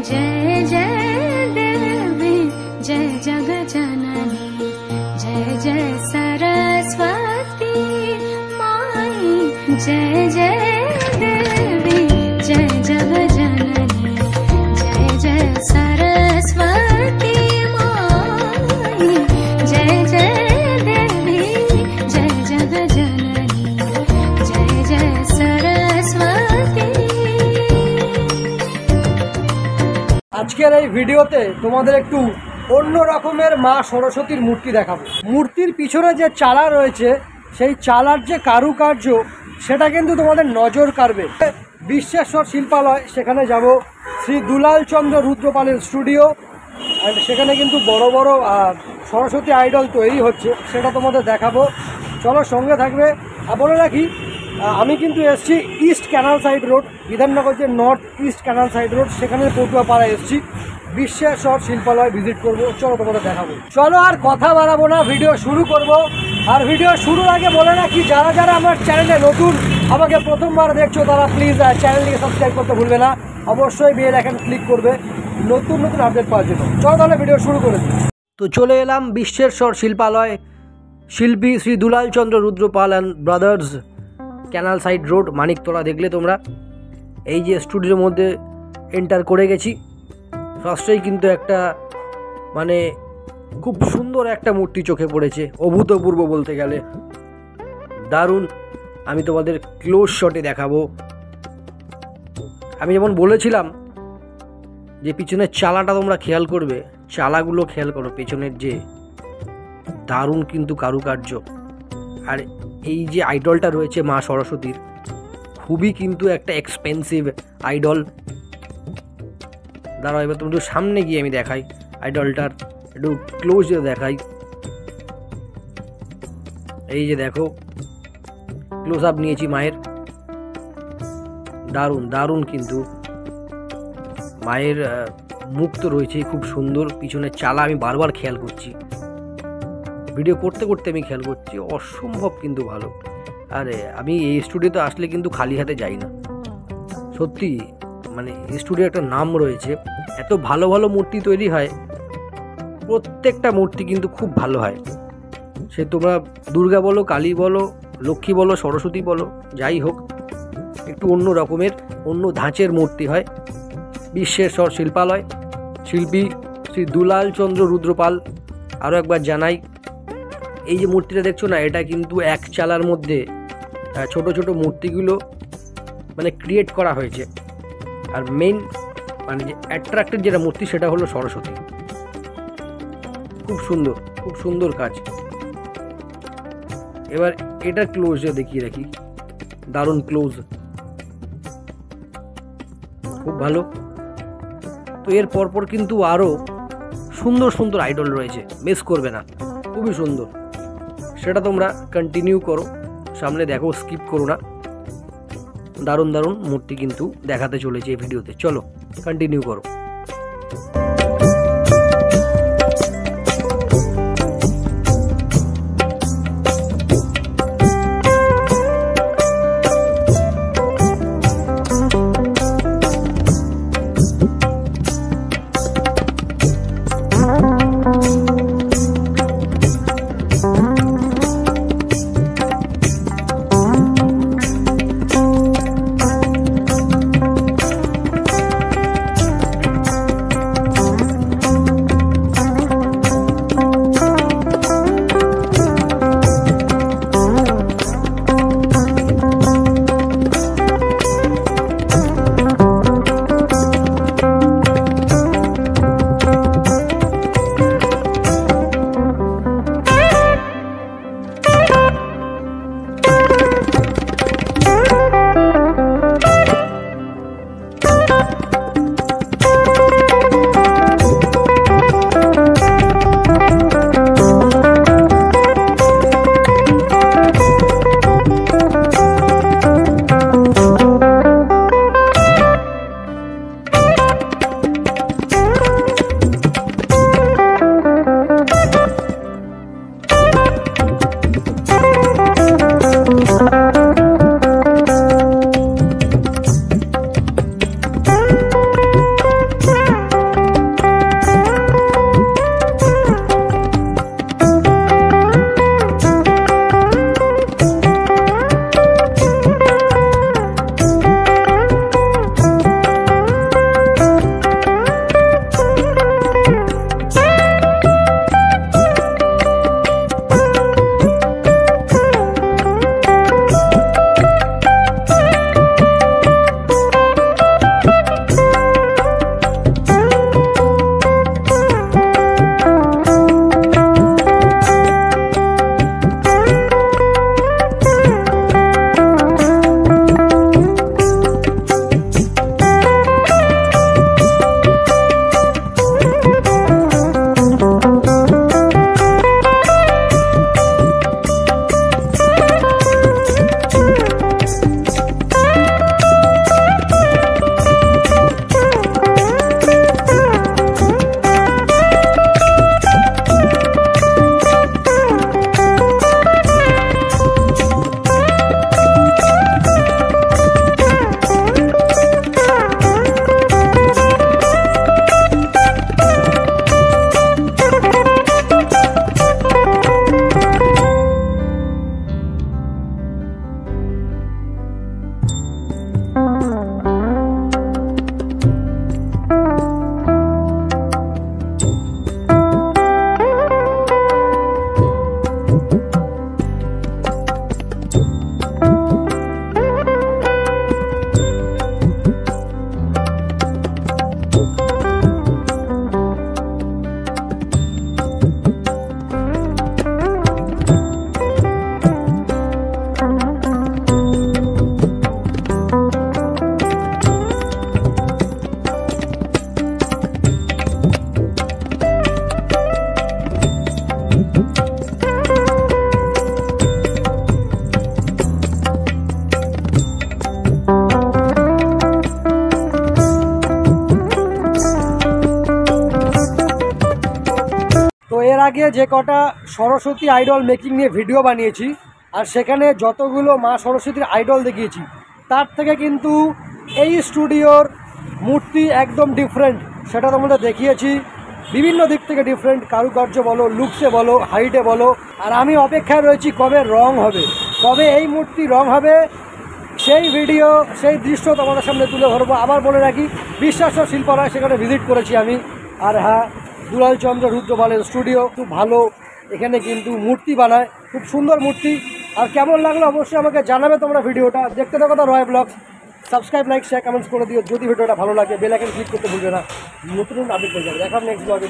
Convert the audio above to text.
जय जय देवी जय जगजननी जय जय सरस्वती माई जय जय देवी जय जगजननी जय जय सरस्वती माई जय जय देवी जय जगजननी जय जय सरस्वती। আজকের এই ভিডিওতে তোমাদের একটু অন্য রকমের মা সরস্বতীর মূর্তি দেখাবো। মূর্তির পিছনে যে চালা রয়েছে সেই চালার যে কারুকার্য সেটা কিন্তু তোমাদের নজর কাড়বে। বিশ্বেশ্বর শিল্পালয় সেখানে যাব, শ্রী দুলাল চন্দ্র রুদ্রপালের স্টুডিও, আর সেখানে কিন্তু বড় বড় সরস্বতী আইডল তৈরি হচ্ছে, সেটা তোমাদের দেখাবো। চলো সঙ্গে থাকবে। আর বলে রাখি আমি কিন্তু এসছি east canal side road, Bidhannagar যে north east canal side road সেখানে পটুয়াপাড়া এসছি, বিশ্বেশ্বর শিল্পালয় ভিজিট করবো। চলো তোমাদের দেখাবো। চলো আর কথা বাড়াবো না, ভিডিও শুরু করব। আর ভিডিও শুরুর আগে বলে রাখি যারা যারা আমার চ্যানেলে নতুন, আমাকে প্রথমবার দেখছো তারা প্লিজ চ্যানেলটিকে সাবস্ক্রাইব করতে ভুলবে না, অবশ্যই বেল আইকন ক্লিক করবে নতুন নতুন আপডেট পাওয়ার জন্য। চলো তাহলে ভিডিও শুরু করে দিই। তো চলে এলাম বিশ্বেশ্বর শিল্পালয়, শিল্পী Shri Dulal Chandra Rudrapal and brothers, canal side road, Maniktala. দেখলে তোমরা এই যে স্টুডিওর মধ্যে এন্টার করে গেছি। ফার্স্টেই কিন্তু একটা মানে খুব সুন্দর একটা মূর্তি চোখে পড়েছে, অভূতপূর্ব বলতে গেলে, দারুণ। আমি তোমাদের ক্লোজ শটে দেখাবো। আমি যেমন বলেছিলাম যে পিছনের চালাটা তোমরা খেয়াল করবে, চালাগুলো খেয়াল করো, পেছনের যে দারুণ কিন্তু কারুকার্য। আর এই যে আইডলটা রয়েছে মা সরস্বতীর, খুবই কিন্তু একটা এক্সপেন্সিভ আইডল। দাঁড়াও এবার তুমি একটু সামনে গিয়ে আমি দেখাই আইডলটার, একটু ক্লোজ দেখাই। এই যে দেখো ক্লোজ আপ নিয়েছি মায়ের, দারুণ দারুণ কিন্তু মায়ের মুখ তো রয়েছে খুব সুন্দর। পিছনের চালা আমি বারবার খেয়াল করছি, ভিডিও করতে করতে আমি খেয়াল করছি, অসম্ভব কিন্তু ভালো। আরে আমি এই স্টুডিওতে আসলে কিন্তু খালি হাতে যাই না, সত্যি মানে এই স্টুডিও একটা নাম রয়েছে, এত ভালো ভালো মূর্তি তৈরি হয়, প্রত্যেকটা মূর্তি কিন্তু খুব ভালো হয়। সে তোমরা দুর্গা বলো, কালী বলো, লক্ষ্মী বলো, সরস্বতী বলো, যাই হোক একটু অন্য রকমের অন্য ধাঁচের মূর্তি হয়। বিশ্বেশ্বর শিল্পালয়, শিল্পী শ্রী দুলাল চন্দ্র রুদ্রপাল। আরও একবার জানাই, এই যে মূর্তিটা দেখছো না, এটা কিন্তু এক চালার মধ্যে ছোট ছোট মূর্তিগুলো মানে ক্রিয়েট করা হয়েছে। আর মেইন মানে যে অ্যাট্রাক্টেড যেটা মূর্তি সেটা হলো সরস্বতী। খুব সুন্দর, খুব সুন্দর কাজ। এবার এটা ক্লোজে দেখিয়ে রাখি, দারুণ ক্লোজ, খুব ভালো। তো এর পরপর কিন্তু আরও সুন্দর সুন্দর আইডল রয়েছে, মিস করবে না, খুবই সুন্দর। সেটা তোমরা কন্টিনিউ করো, সামনে দেখো, স্কিপ করো না। দারুণ দারুণ মূর্তি কিন্তু দেখাতে চলেছে এই ভিডিওতে, চলো কন্টিনিউ করো। আগে যে কটা সরস্বতী আইডল মেকিং নিয়ে ভিডিও বানিয়েছি আর সেখানে যতগুলো মা সরস্বতীর আইডল দেখিয়েছি তার থেকে কিন্তু এই স্টুডিওর মূর্তি একদম ডিফারেন্ট। সেটা তোমাদের দেখিয়েছি, বিভিন্ন দিক থেকে ডিফারেন্ট, কারুকার্য বলো, লুকসে বলো, হাইটে বলো। আর আমি অপেক্ষায় রয়েছি কবে রং হবে, কবে এই মূর্তি রং হবে, সেই ভিডিও সেই দৃশ্য তোমাদের সামনে তুলে ধরবো। আবার বলে রাখি, বিশ্বাস শিল্পালয় সেখানে ভিজিট করেছি আমি। আর হ্যাঁ, দুলালচন্দ্র রুদ্রপালের স্টুডিও খুব ভালো, এখানে কিন্তু মূর্তি বানায়, খুব সুন্দর মূর্তি। আর কেমন লাগলো অবশ্যই আমাকে জানাবে তোমরা। ভিডিওটা দেখতে থাকো তো Roy blogs. Subscribe, like, share, comments করে দিও। যদি ভিডিওটা ভালো লাগে বেল আইকন ক্লিক করতে ভুলবে না, নতুন আপডেট পেয়ে যাবে। দেখা নেক্সট ব্লগে।